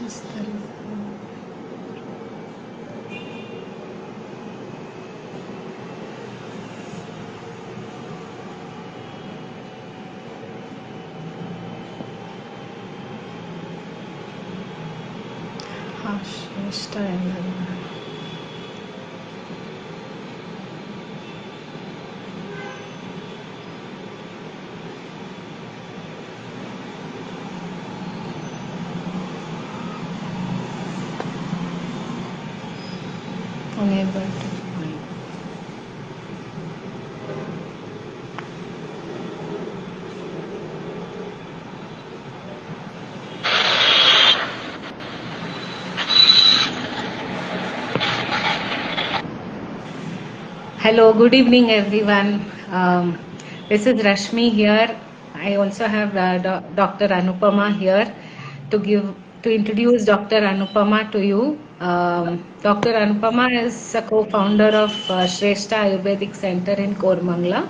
Is there Shrestha and unable to find. Hello, good evening, everyone. This is Rashmi here. I also have Dr. Anupama here to introduce Dr. Anupama to you. Dr. Anupama is a co-founder of Shrestha Ayurvedic Center in Kormangla,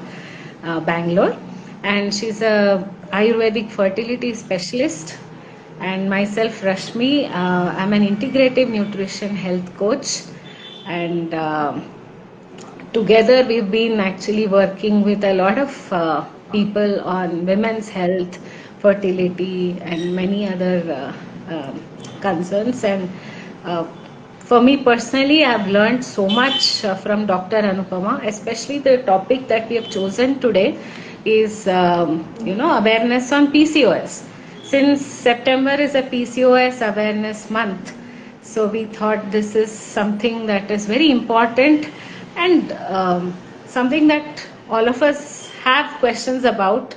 Bangalore, and she's a Ayurvedic fertility specialist. And myself, Rashmi, I'm an integrative nutrition health coach, and together we've been actually working with a lot of people on women's health, fertility, and many other concerns. And uh, for me personally, I've learned so much from Dr. Anupama, especially the topic that we have chosen today is awareness on PCOS. Since September is a PCOS awareness month, so we thought this is something that is very important and something that all of us have questions about.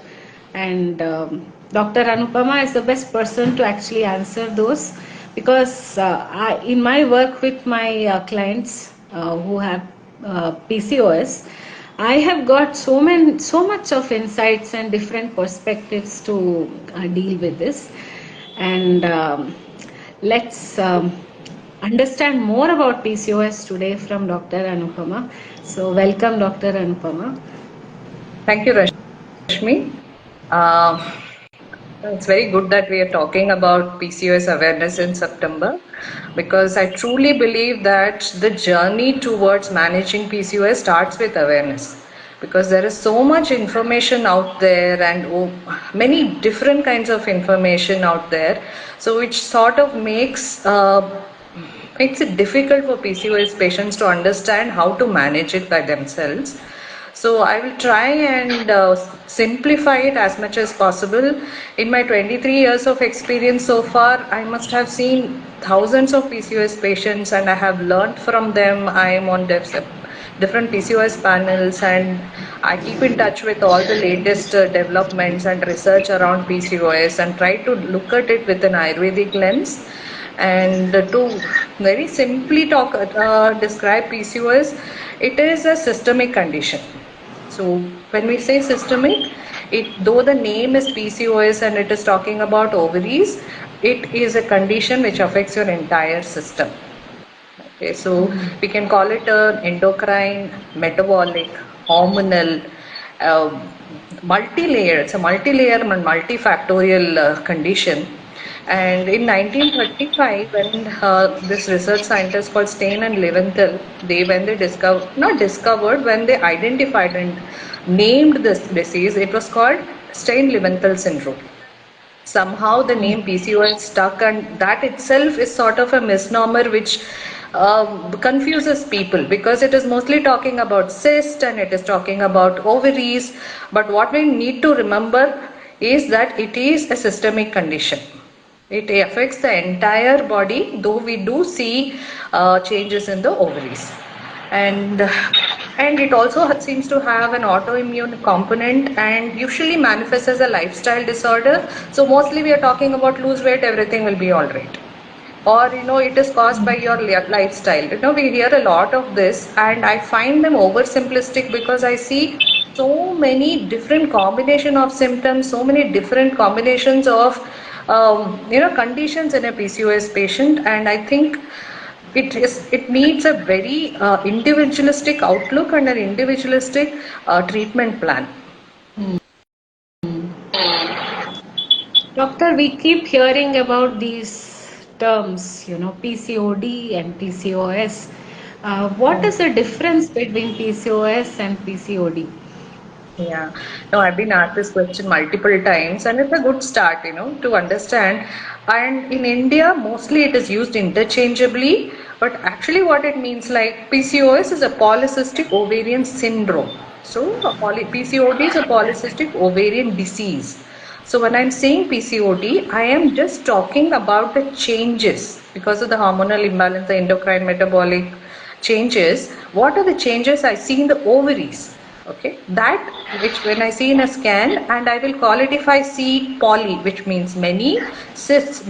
And Dr. Anupama is the best person to actually answer those, because in my work with my clients who have PCOS, I have got so much of insights and different perspectives to deal with this. And let's understand more about PCOS today from Dr. Anupama. So welcome, Dr. Anupama. Thank you, Rashmi. It's very good that we are talking about PCOS awareness in September, because I truly believe that the journey towards managing PCOS starts with awareness, because there is so much information out there and many different kinds of information out there, so which sort of makes it difficult for PCOS patients to understand how to manage it by themselves. So I will try and simplify it as much as possible. In my 23 years of experience so far, I must have seen thousands of PCOS patients and I have learned from them. I am on different PCOS panels and I keep in touch with all the latest developments and research around PCOS and try to look at it with an Ayurvedic lens. And to very simply describe PCOS, it is a systemic condition. So when we say systemic, though the name is PCOS and it is talking about ovaries, it is a condition which affects your entire system. Okay, so we can call it an endocrine, metabolic, hormonal, multi-layer. It's a multi-layer and multifactorial condition. And in 1935, when this research scientist called Stein and Leventhal, when they identified and named this disease, it was called Stein-Leventhal syndrome. Somehow the name PCOS stuck, and that itself is sort of a misnomer which confuses people, because it is mostly talking about cyst and it is talking about ovaries. But what we need to remember is that it is a systemic condition. It affects the entire body, though we do see changes in the ovaries. And it also seems to have an autoimmune component and usually manifests as a lifestyle disorder. So mostly we are talking about lose weight, everything will be all right. Or, it is caused by your lifestyle. We hear a lot of this and I find them oversimplistic, because I see so many different combination of symptoms, so many different combinations of conditions in a PCOS patient, and I think it needs a very individualistic outlook and an individualistic treatment plan. Doctor, we keep hearing about these terms, PCOD and PCOS. What Mm. is the difference between PCOS and PCOD? Yeah, no, I've been asked this question multiple times, and it's a good start, to understand. And in India, mostly it is used interchangeably, but actually, what it means, like PCOS is a polycystic ovarian syndrome. So, PCOD is a polycystic ovarian disease. So, when I'm saying PCOD, I am just talking about the changes because of the hormonal imbalance, the endocrine metabolic changes. What are the changes I see in the ovaries? Okay, that which when I see in a scan, and I will call it, if I see poly, which means many cysts,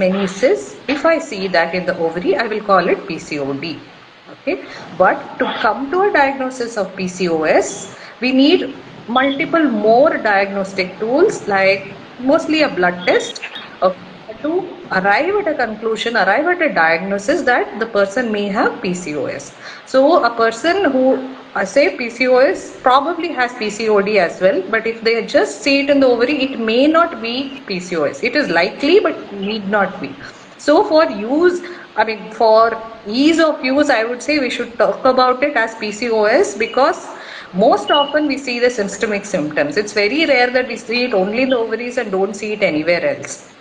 if I see that in the ovary, I will call it PCOD. Okay, but to come to a diagnosis of PCOS, we need multiple more diagnostic tools, like mostly a blood test, okay, to arrive at a conclusion, arrive at a diagnosis that the person may have PCOS. So a person who say PCOS probably has PCOD as well, but if they just see it in the ovary, it may not be PCOS. It is likely, but need not be. So for ease of use, I would say we should talk about it as PCOS, because most often we see the systemic symptoms. It's very rare that we see it only in the ovaries and don't see it anywhere else.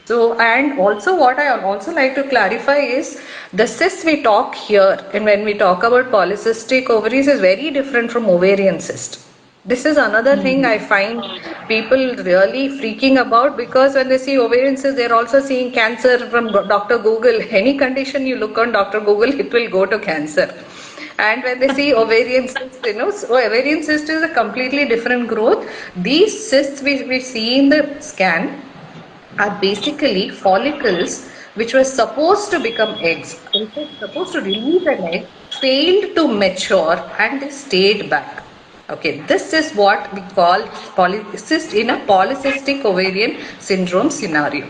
So, and also what I also like to clarify is the cysts we talk here, and when we talk about polycystic ovaries, is very different from ovarian cyst. This is another thing I find people really freaking about, because when they see ovarian cyst, they're also seeing cancer from Dr. Google. Any condition you look on Dr. Google, it will go to cancer. And when they see ovarian cyst, so ovarian cyst is a completely different growth. These cysts we see in the scan are basically follicles which were supposed to become eggs, which were supposed to release an egg, failed to mature, and they stayed back. Okay, this is what we call polycystic in a polycystic ovarian syndrome scenario.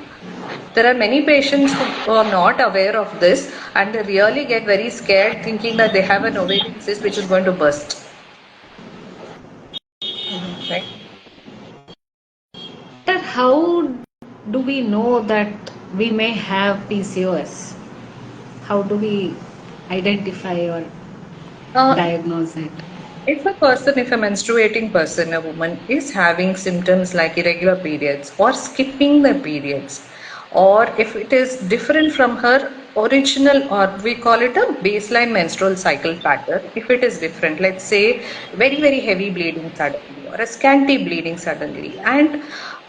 There are many patients who are not aware of this, and they really get very scared thinking that they have an ovarian cyst which is going to burst. Right? Doctor, how do we know that we may have PCOS? How do we identify or Uh, diagnose it? if a menstruating person, a woman, is having symptoms like irregular periods or skipping the periods, or if it is different from her original, or we call it a baseline menstrual cycle pattern, if it is different, let's say very, very heavy bleeding suddenly, or a scanty bleeding suddenly, and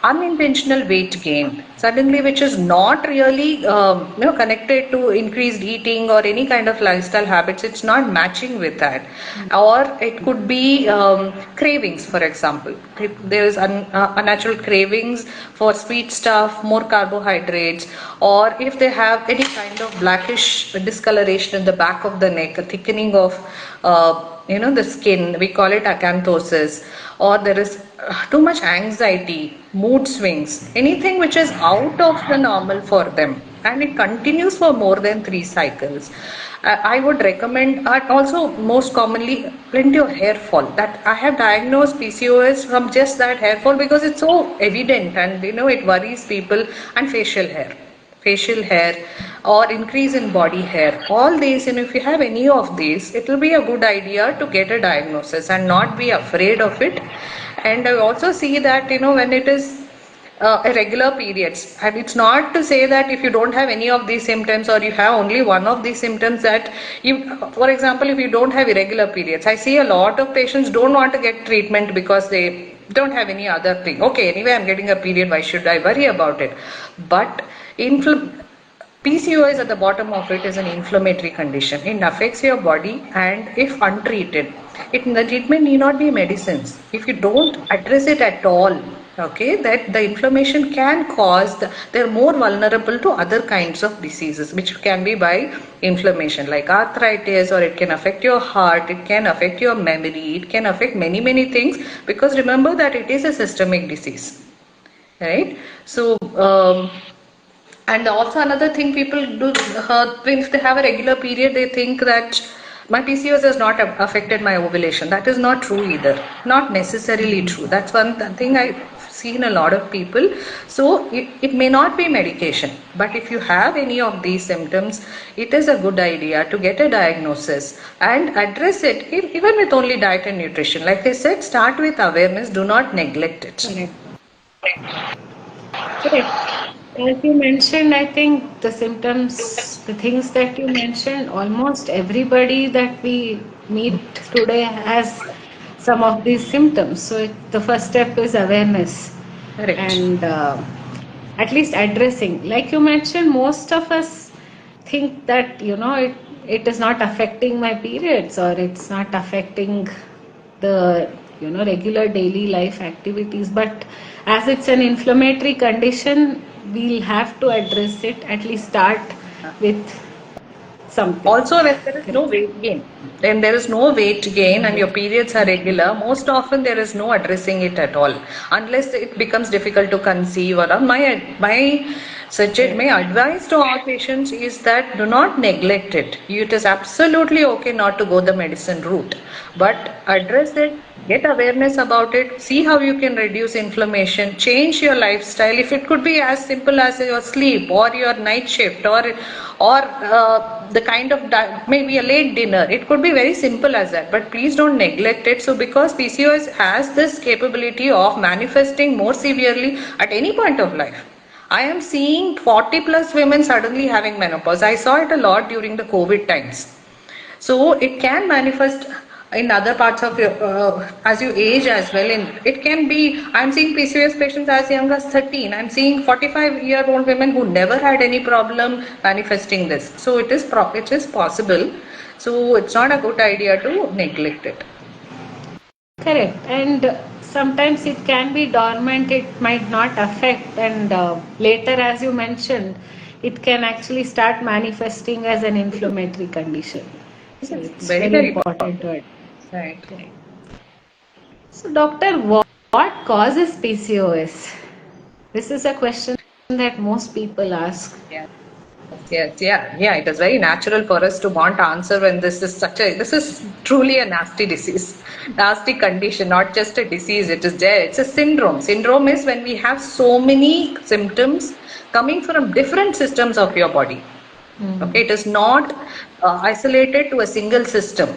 unintentional weight gain suddenly, which is not really connected to increased eating or any kind of lifestyle habits, it's not matching with that. Or it could be cravings, for example, if there is unnatural cravings for sweet stuff, more carbohydrates, or if they have any kind of blackish discoloration in the back of the neck, a thickening of the skin, we call it acanthosis, or there is too much anxiety, mood swings, anything which is out of the normal for them, and it continues for more than 3 cycles. I would recommend, and also most commonly, plenty of hair fall. That I have diagnosed PCOS from just that hair fall, because it's so evident, and it worries people. And facial hair, or increase in body hair, all these, if you have any of these, it will be a good idea to get a diagnosis and not be afraid of it. And I also see that when it is irregular periods, and it's not to say that if you don't have any of these symptoms, or you have only one of these symptoms, that you, for example, if you don't have irregular periods, I see a lot of patients don't want to get treatment because they don't have any other thing. Okay, anyway, I'm getting a period, why should I worry about it? But PCOS at the bottom of it is an inflammatory condition. It affects your body, and if untreated, the treatment need not be medicines. If you don't address it at all, okay, that the inflammation can cause they're more vulnerable to other kinds of diseases, which can be by inflammation, like arthritis, or it can affect your heart, it can affect your memory, it can affect many, many things, because remember that it is a systemic disease, right? So, and also another thing people do, if they have a regular period, they think that my PCOS has not affected my ovulation. That is not true either. Not necessarily true. That's one thing I seen a lot of people. So it may not be medication, but if you have any of these symptoms, it is a good idea to get a diagnosis and address it, even with only diet and nutrition. Like I said, start with awareness, do not neglect it. Correct. Correct. As you mentioned, I think the symptoms, the things that you mentioned, almost everybody that we meet today has some of these symptoms. So the first step is awareness Correct. and at least addressing. Like you mentioned, most of us think that, it is not affecting my periods or it's not affecting the regular daily life activities, but as it's an inflammatory condition, we'll have to address it, at least start with something. Also, when there is no Correct. weight gain, when there is no weight gain and your periods are regular, most often there is no addressing it at all, unless it becomes difficult to conceive. Or my advice to our patients is that do not neglect it. It is absolutely okay not to go the medicine route, but address it. Get awareness about it, see how you can reduce inflammation, change your lifestyle. If it could be as simple as your sleep or your night shift or the kind of maybe a late dinner, it could be very simple as that, but please don't neglect it. So because PCOS has this capability of manifesting more severely at any point of life. I am seeing 40 plus women suddenly having menopause. I saw it a lot during the COVID times. So it can manifest in other parts of your as you age as well. In it can be, I'm seeing PCOS patients as young as 13. I'm seeing 45-year-old women who never had any problem manifesting this. So it is possible. So it's not a good idea to neglect it. Correct. And sometimes it can be dormant, it might not affect, and later, as you mentioned, it can actually start manifesting as an inflammatory condition. So Yes, it's very, very very important to possible. it. Right. Correct. So, doctor, what causes PCOS? This is a question that most people ask. Yes, yes, yeah. It is very natural for us to want answer when this is truly a nasty disease, nasty condition, not just a disease. It is there. It's a syndrome. Syndrome is when we have so many symptoms coming from different systems of your body. Okay, it is not isolated to a single system.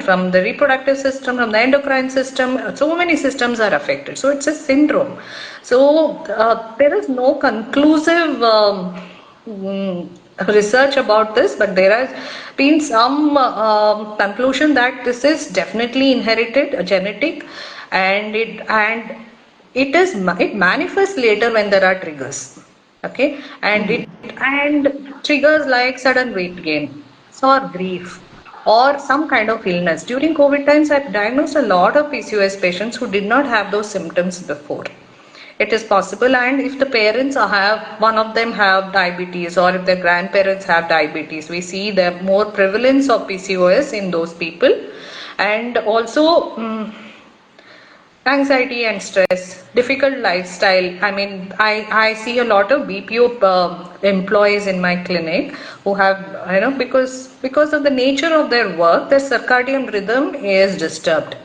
From the reproductive system, from the endocrine system, so many systems are affected. So it's a syndrome. So there is no conclusive mm, research about this, but there has been some conclusion that this is definitely inherited, genetic, and it manifests later when there are triggers. Okay, and triggers like sudden weight gain or grief or some kind of illness. During COVID times, I've diagnosed a lot of PCOS patients who did not have those symptoms before. It is possible, and if the parents have, one of them have diabetes, or if their grandparents have diabetes, we see the more prevalence of PCOS in those people. And also anxiety and stress, difficult lifestyle. I mean, I see a lot of BPO employees in my clinic who have, because of the nature of their work, their circadian rhythm is disturbed.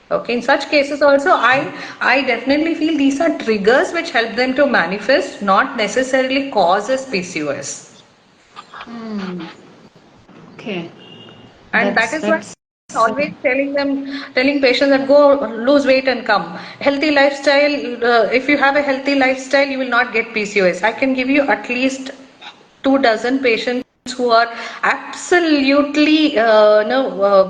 Okay, in such cases also, I definitely feel these are triggers which help them to manifest, not necessarily causes PCOS. Hmm. Okay. And that is why That's always telling patients that go lose weight and come. Healthy lifestyle, if you have a healthy lifestyle, you will not get PCOS. I can give you at least 2 dozen patients who are absolutely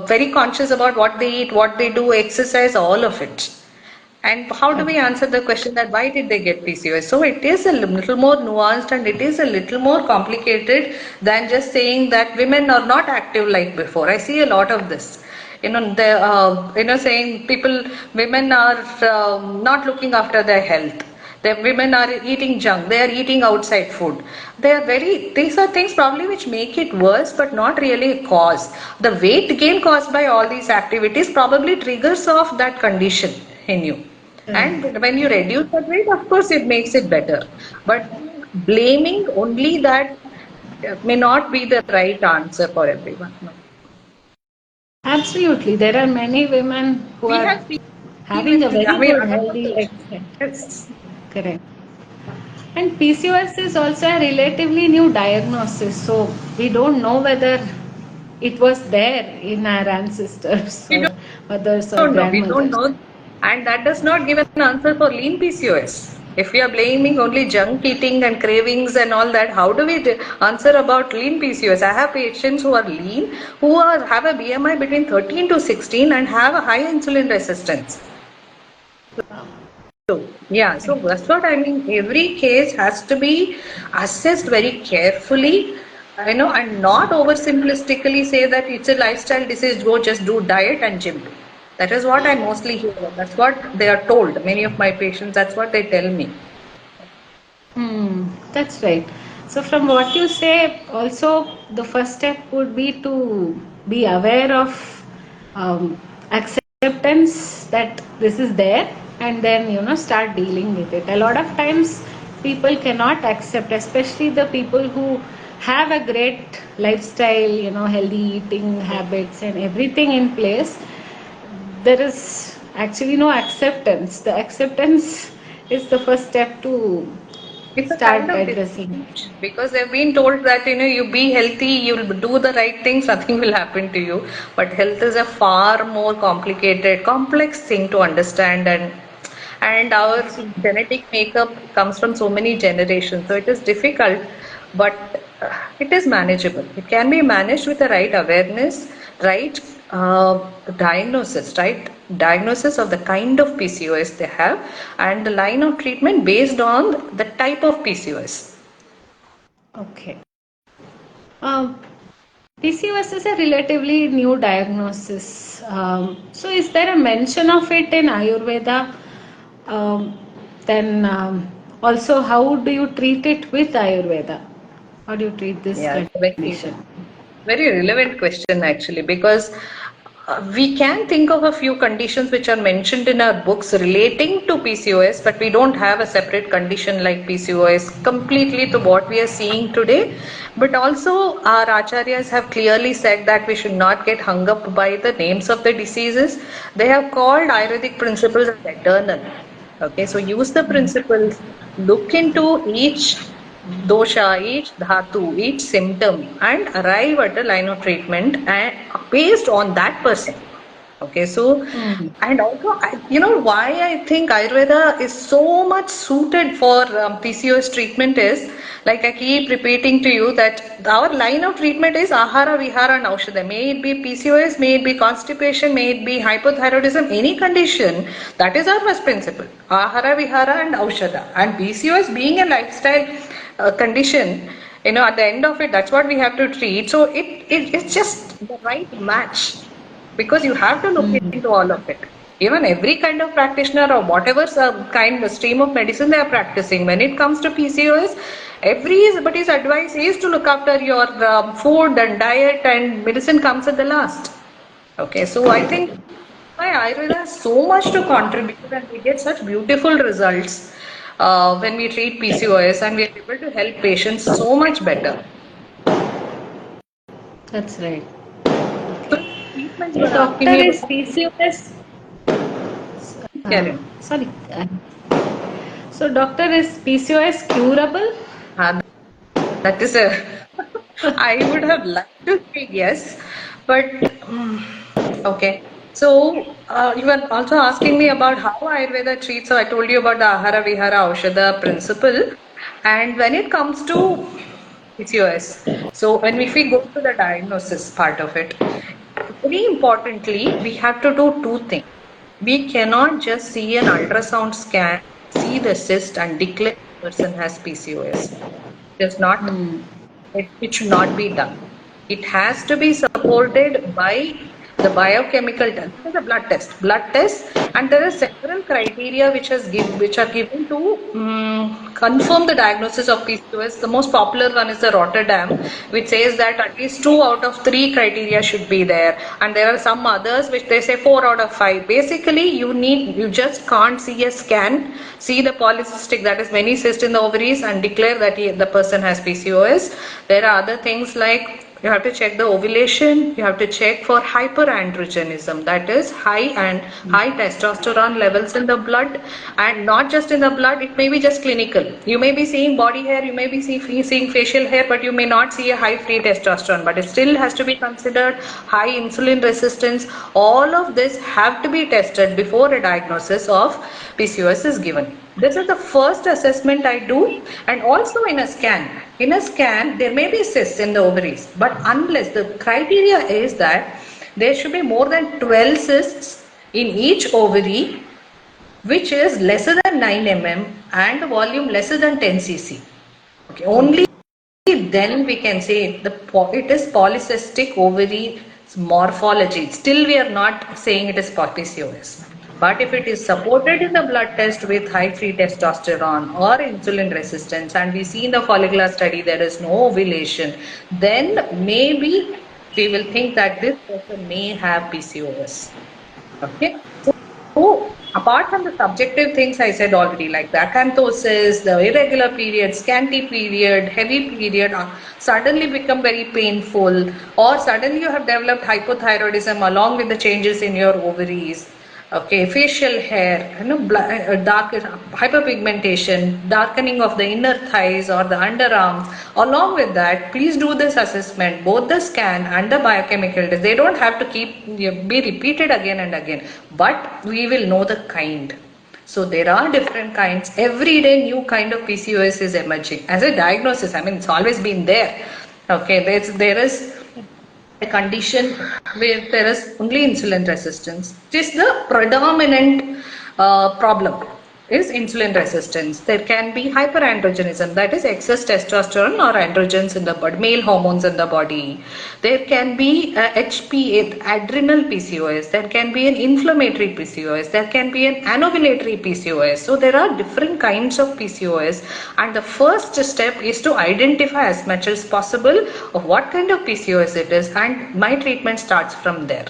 very conscious about what they eat, what they do, exercise, all of it. And how do we okay. answer the question that why did they get PCOS? So it is a little more nuanced and it is a little more complicated than just saying that women are not active like before. I see a lot of this. Saying women are not looking after their health. The women are eating junk. They are eating outside food. These are things probably which make it worse, but not really a cause. The weight gain caused by all these activities probably triggers off that condition in you. And when you reduce that weight, of course, it makes it better. But blaming only that may not be the right answer for everyone. No. Absolutely. There are many women who We are have seen having a I very mean, good Anupama healthy Santosh. lifestyle. Yes. Correct. And PCOS is also a relatively new diagnosis, so we don't know whether it was there in our ancestors We or don't know. mothers We or don't know. grandmothers. And that does not give an answer for lean PCOS. If we are blaming only junk eating and cravings and all that, how do we answer about lean PCOS? I have patients who are lean, have a BMI between 13 to 16 and have a high insulin resistance. So, yeah, so Right. that's what I mean. Every case has to be assessed very carefully, and not oversimplistically say that it's a lifestyle disease, go just do diet and gym. That is what I mostly hear. That's what they are told. Many of my patients, that's what they tell me. That's right. So, from what you say, also the first step would be to be aware of acceptance that this is there, and then start dealing with it. A lot of times, people cannot accept, especially the people who have a great lifestyle, healthy eating habits and everything in place. There is actually no acceptance. The acceptance is the first step to It's a kind start of addressing. deceit because they've been told that you be healthy, you'll do the right things, nothing will happen to you. But health is a far more complicated, complex thing to understand, and our Absolutely. genetic makeup comes from so many generations, so it is difficult, but it is manageable. It can be managed with the right awareness, right diagnosis of the kind of PCOS they have, and the line of treatment based on the type of PCOS. Okay. Um, PCOS is a relatively new diagnosis. So, is there a mention of it in Ayurveda? Um, then, also, how do you treat it with Ayurveda? How do you treat this Yeah, it's a condition? very relevant question actually, because we can think of a few conditions which are mentioned in our books relating to PCOS, but we don't have a separate condition like PCOS completely to what we are seeing today. But also, our acharyas have clearly said that we should not get hung up by the names of the diseases. They have called Ayurvedic principles as eternal. Okay, so use the principles, look into each dosha, each dhatu, each symptom, and arrive at a line of treatment and based on that person. Okay, so Hmm. and also, why I think Ayurveda is so much suited for PCOS treatment is, like I keep repeating to you, that our line of treatment is Ahara, Vihara, and Aushadha. May it be PCOS, may it be constipation, may it be hypothyroidism, any condition, that is our first principle. Ahara, Vihara, and Aushadha. And PCOS being a lifestyle condition, at the end of it, that's what we have to treat. So it's just the right match, because you have to look into all of it. Even every kind of practitioner or whatever kind of stream of medicine they are practicing, when it comes to PCOS, everybody's advice is to look after your food and diet, and medicine comes at the last. Okay, so I think why Ayurveda has so much to contribute, and we get such beautiful results when we treat PCOS, and we are able to help patients so much better. That's right. So, Okay. treatments you So, are asking doctor, me is about, PCOS? Karen. Sorry. So, doctor, is PCOS curable? That is a, I would have liked to say yes, but okay. So you were also asking me about how Ayurveda treats. So I told you about the Ahara Vihara Aushadha principle, and when it comes to PCOS, so if we go to the diagnosis part of it, very importantly, we have to do two things. We cannot just see an ultrasound scan, see the cyst, and declare the person has PCOS. Does not, it should not be done. It has to be supported by the biochemical test. This is a blood test, and there are several criteria which are given to confirm the diagnosis of PCOS. The most popular one is the Rotterdam, which says that at least 2 out of 3 criteria should be there, and there are some others which they say 4 out of 5. Basically, you just can't see a scan, see the polycystic, that is many cysts in the ovaries, and declare that the person has PCOS. There are other things like You have to check the ovulation. You have to check for hyperandrogenism, that is high testosterone levels in the blood, and not just in the blood. It may be just clinical. You may be seeing body hair, you may be seeing facial hair, but you may not see a high free testosterone. But it still has to be considered high insulin resistance. All of this have to be tested before a diagnosis of PCOS is given. This is the first assessment I do, and also in a scan. In a scan, there may be cysts in the ovaries, but unless the criteria is that there should be more than 12 cysts in each ovary, which is lesser than 9 mm and the volume lesser than 10 cc. Okay, only then we can say it is polycystic ovary morphology. Still, we are not saying it is PCOS. But if it is supported in the blood test with high free testosterone or insulin resistance, and we see in the follicular study there is no ovulation, then maybe we will think that this person may have PCOS. Okay. So, apart from the subjective things I said already, like the acanthosis, the irregular period, scanty period, heavy period, suddenly become very painful, or suddenly you have developed hypothyroidism along with the changes in your ovaries. Okay, facial hair, dark hyperpigmentation, darkening of the inner thighs or the underarms. Along with that, please do this assessment, both the scan and the biochemical test. They don't have to be repeated again and again, but we will know the kind. So there are different kinds. Every day, new kind of PCOS is emerging as a diagnosis. I mean, it's always been there. Okay, there is a condition where there is only insulin resistance. Just the predominant problem is insulin resistance. There can be hyperandrogenism, that is excess testosterone or androgens in the body, male hormones in the body. There can be HPA, adrenal PCOS. There can be an inflammatory PCOS. There can be an anovulatory PCOS. So there are different kinds of PCOS, and the first step is to identify as much as possible of what kind of PCOS it is, and my treatment starts from there.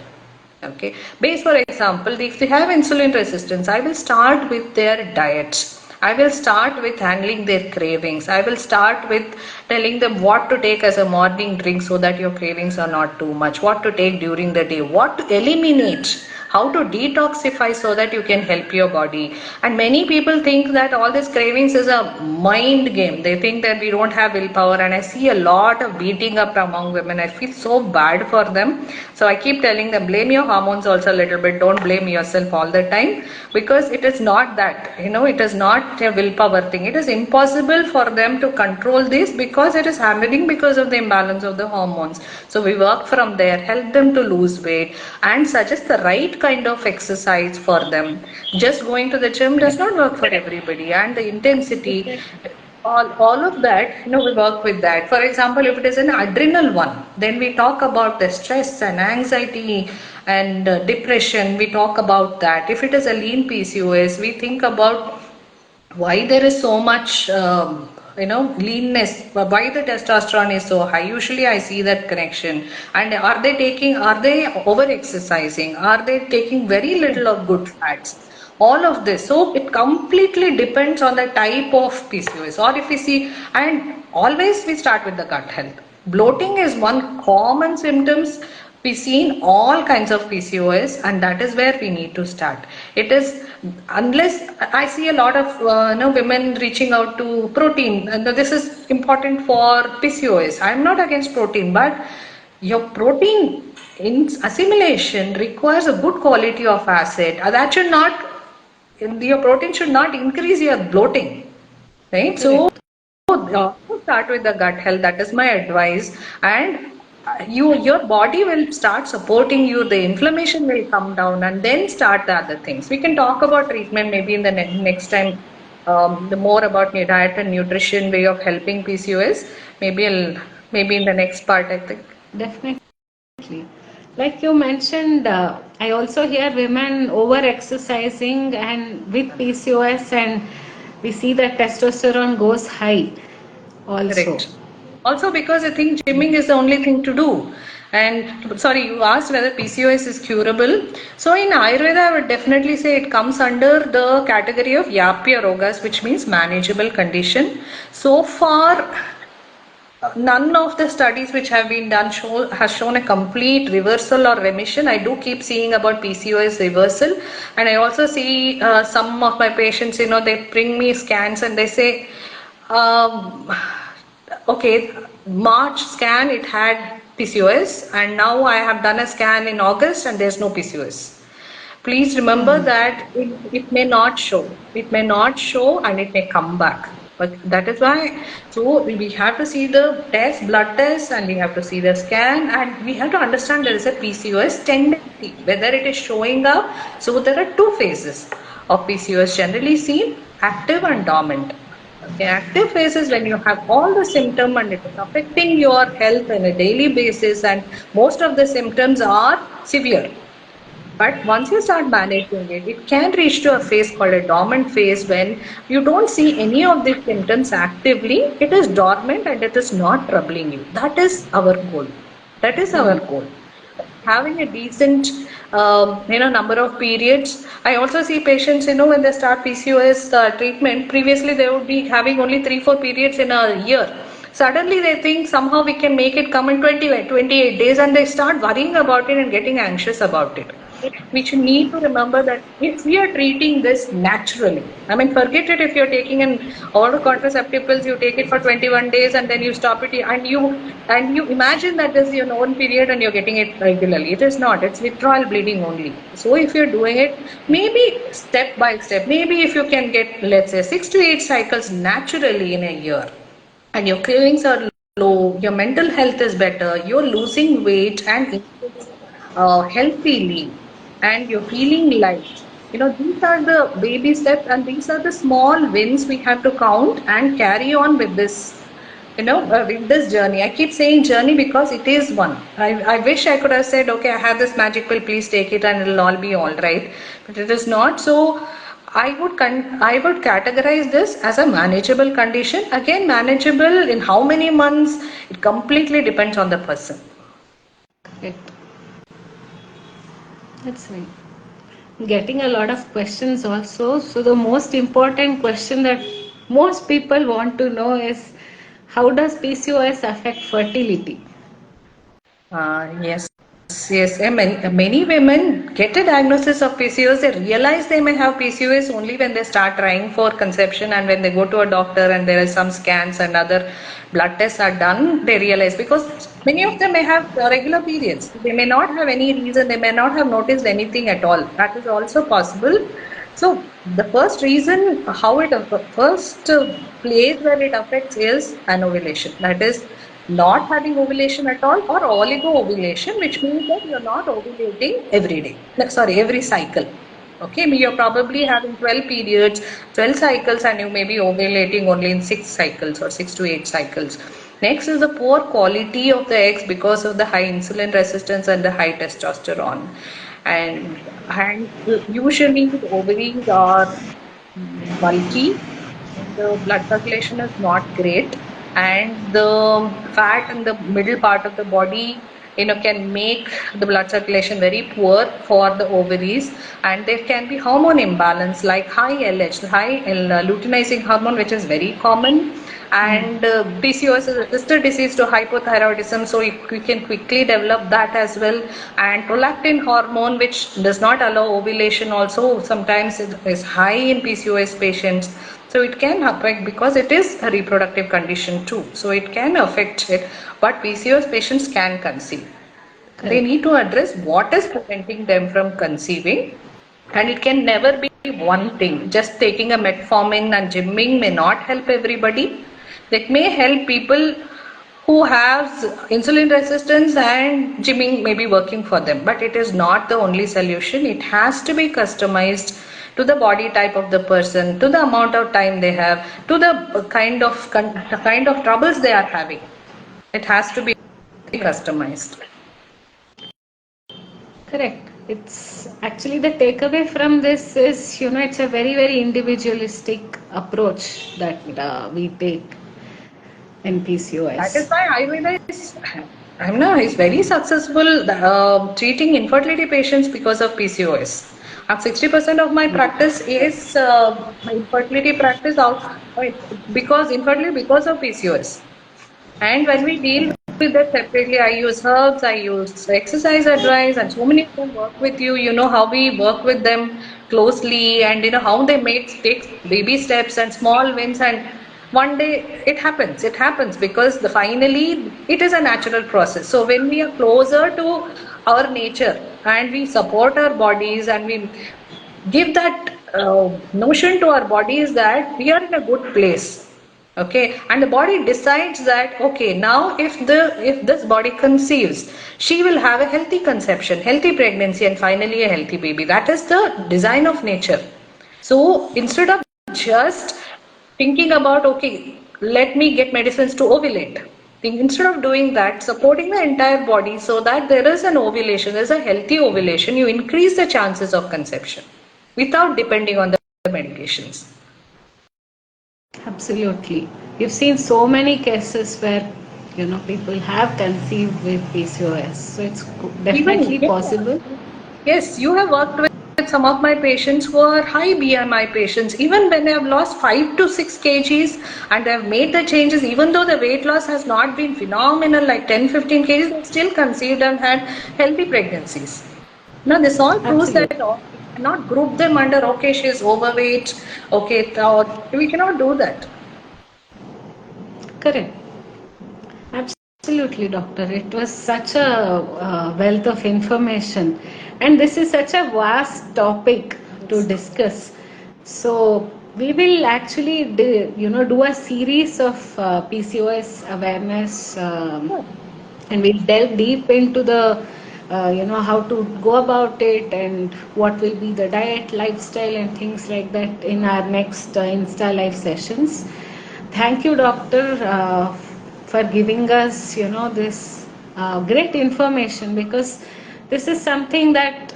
Okay, base for example, if they have insulin resistance, I will start with their diets. I will start with handling their cravings. I will start with telling them what to take as a morning drink so that your cravings are not too much, what to take during the day, what to eliminate, how to detoxify so that you can help your body. And many people think that all these cravings is a mind game. They think that we don't have willpower, and I see a lot of beating up among women. I feel so bad for them. So I keep telling them, blame your hormones also a little bit. Don't blame yourself all the time, because it is not that, it is not a willpower thing. It is impossible for them to control this because it is happening because of the imbalance of the hormones. So we work from there, help them to lose weight, and suggest the right kind of exercise for them. Just going to the gym does not work for everybody, and the intensity, all of that, we work with that. For example, if it is an adrenal one, then we talk about the stress and anxiety and depression. We talk about that. If it is a lean PCOS, we think about why there is so much leanness, why the testosterone is so high. Usually I see that connection. And are they over exercising, are they taking very little of good fats, all of this. So it completely depends on the type of PCOS. Or if we see, and always we start with the gut health. Bloating is one common symptoms we see in all kinds of PCOS, and that is where we need to start. It is, unless I see a lot of women reaching out to protein, and this is important for PCOS. I am not against protein, but your protein in assimilation requires a good quality of acid. That should not, your protein should not increase your bloating, right? So start with the gut health. That is my advice. And your body will start supporting you, the inflammation will come down, and then start the other things. We can talk about treatment maybe in the next time, the more about diet and nutrition way of helping PCOS. Maybe in the next part, I think. Definitely. Like you mentioned, I also hear women over exercising and with PCOS, and we see that testosterone goes high also. Correct. Also, because I think gymming is the only thing to do. And sorry, you asked whether PCOS is curable. So in Ayurveda, I would definitely say it comes under the category of Yapya Rogas, which means manageable condition. So far, none of the studies which have been done has shown a complete reversal or remission. I do keep seeing about PCOS reversal, and I also see some of my patients, they bring me scans and they say, um, okay, March scan it had PCOS, and now I have done a scan in August and there's no PCOS. Please remember that it may not show. It may not show and it may come back. But that is why, so we have to see the test, blood test, and we have to see the scan, and we have to understand there is a PCOS tendency, whether it is showing up. So there are two phases of PCOS generally seen, active and dormant. Okay, active phase is when you have all the symptom and it is affecting your health on a daily basis, and most of the symptoms are severe. But once you start managing it, it can reach to a phase called a dormant phase when you don't see any of these symptoms actively. It is dormant and it is not troubling you. That is our goal. That is our goal. Having a decent, number of periods. I also see patients, when they start PCOS treatment, previously they would be having only 3-4 periods in a year. Suddenly they think somehow we can make it come in 28 days, and they start worrying about it and getting anxious about it. We should need to remember that if we are treating this naturally, I mean, forget it if you're taking an oral contraceptive pills, you take it for 21 days and then you stop it, and you imagine that this is your own period and you're getting it regularly. It is not. It's withdrawal bleeding only. So if you're doing it, maybe step by step, maybe if you can get, let's say, 6 to 8 cycles naturally in a year, and your cravings are low, your mental health is better, you're losing weight and healthily, and you're feeling light. These are the baby steps, and these are the small wins we have to count and carry on with this. With this journey. I keep saying journey because it is one. I wish I could have said, okay, I have this magic pill, please take it and it'll all be all right. But it is not. So I would categorize this as a manageable condition. Again, manageable in how many months? It completely depends on the person. Correct. That's right. Getting a lot of questions also. So the most important question that most people want to know is, how does PCOS affect fertility? Yes, yes. Many women get a diagnosis of PCOS. They realize they may have PCOS only when they start trying for conception, and when they go to a doctor and there are some scans and other blood tests are done, they realize, because many of them may have regular periods. They may not have any reason. They may not have noticed anything at all. That is also possible. So the first reason, first place where it affects is anovulation. That is not having ovulation at all, or oligo-ovulation, which means that you're not ovulating every day. Sorry, every cycle. Okay, you're probably having 12 periods, 12 cycles, and you may be ovulating only in 6 cycles or 6 to 8 cycles. Next is the poor quality of the eggs because of the high insulin resistance and the high testosterone. And usually the ovaries are bulky, and the blood circulation is not great, and the fat in the middle part of the body, can make the blood circulation very poor for the ovaries, and there can be hormone imbalance like high LH, high luteinizing hormone, which is very common, and PCOS is a sister disease to hypothyroidism, so you can quickly develop that as well. And prolactin hormone, which does not allow ovulation, also sometimes is high in PCOS patients. So it can affect, because it is a reproductive condition too. So it can affect it, but PCOS patients can conceive. They need to address what is preventing them from conceiving, and it can never be one thing. Just taking a metformin and gymming may not help everybody. It may help people who have insulin resistance, and gymming may be working for them, but it is not the only solution. It has to be customized to the body type of the person, to the amount of time they have, to the kind of troubles they are having. It has to be customized. Correct. It's actually, the takeaway from this is, it's a very, very individualistic approach that we take in That is PCOS. why Ayurveda is very successful treating infertility patients because of PCOS. 60% of my practice is infertility practice out because infertility because of PCOS. And when we deal with that separately, I use herbs, I use exercise advice, and so many of them work with you. You know how we work with them closely, and you know how they take baby steps and small wins, and one day it happens. It happens because finally it is a natural process. So when we are closer to our nature and we support our bodies and we give that notion to our bodies that we are in a good place, okay, and the body decides that okay, now if this body conceives, she will have a healthy conception, healthy pregnancy, and finally a healthy baby. That is the design of nature. So instead of just thinking about okay, let me get medicines to ovulate, instead of doing that, supporting the entire body so that there is an ovulation, there's a healthy ovulation, you increase the chances of conception without depending on the medications. Absolutely. We've seen so many cases where, people have conceived with PCOS. So it's Even, definitely yeah, possible. yes, you have worked with some of my patients who are high BMI patients. Even when they have lost 5 to 6 kgs and they have made the changes, even though the weight loss has not been phenomenal, like 10, 15 kgs, they still conceived and had healthy pregnancies. Now, this all proves that Absolutely. we cannot group them under, okay, she is overweight, okay, we cannot do that. Correct. Absolutely, doctor. It was such a wealth of information, and this is such a vast topic to discuss. So we will actually, do a series of PCOS awareness, and we'll delve deep into the, how to go about it and what will be the diet, lifestyle, and things like that in our next Insta live sessions. Thank you, doctor, for giving us, this great information, because this is something that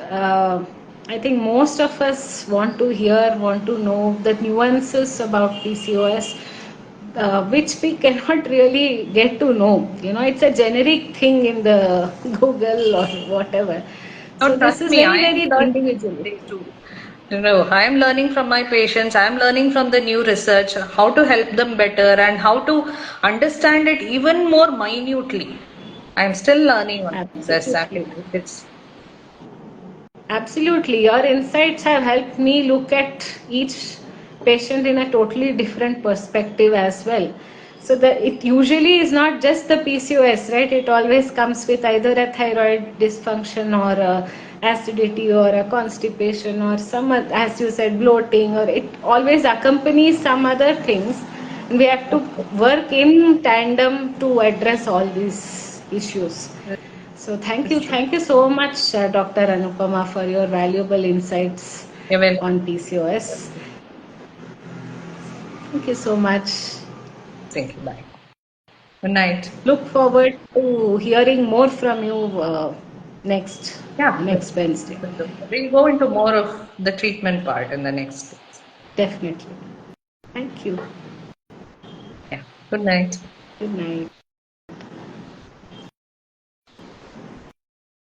I think most of us want to hear, want to know the nuances about PCOS, which we cannot really get to know. It's a generic thing in the Google or whatever. No, So this trust is me, very, I am very learning individual. these too. No, I am learning from my patients. I am learning from the new research how to help them better and how to understand it even more minutely. I am still learning on this. Absolutely. Actually, it's Absolutely. Your insights have helped me look at each patient in a totally different perspective as well. So that it usually is not just the PCOS, right? It always comes with either a thyroid dysfunction or a acidity or a constipation or some, as you said, bloating, or it always accompanies some other things. And we have to work in tandem to address all these issues. So true. thank you so much, Dr. Anupama, for your valuable insights You're welcome. on PCOS. Thank you so much. Thank you. Bye. Good night. Look forward to hearing more from you Yeah, next Wednesday. we'll go into more of the treatment part in the next. Definitely. Thank you. Yeah. Good night. Good night.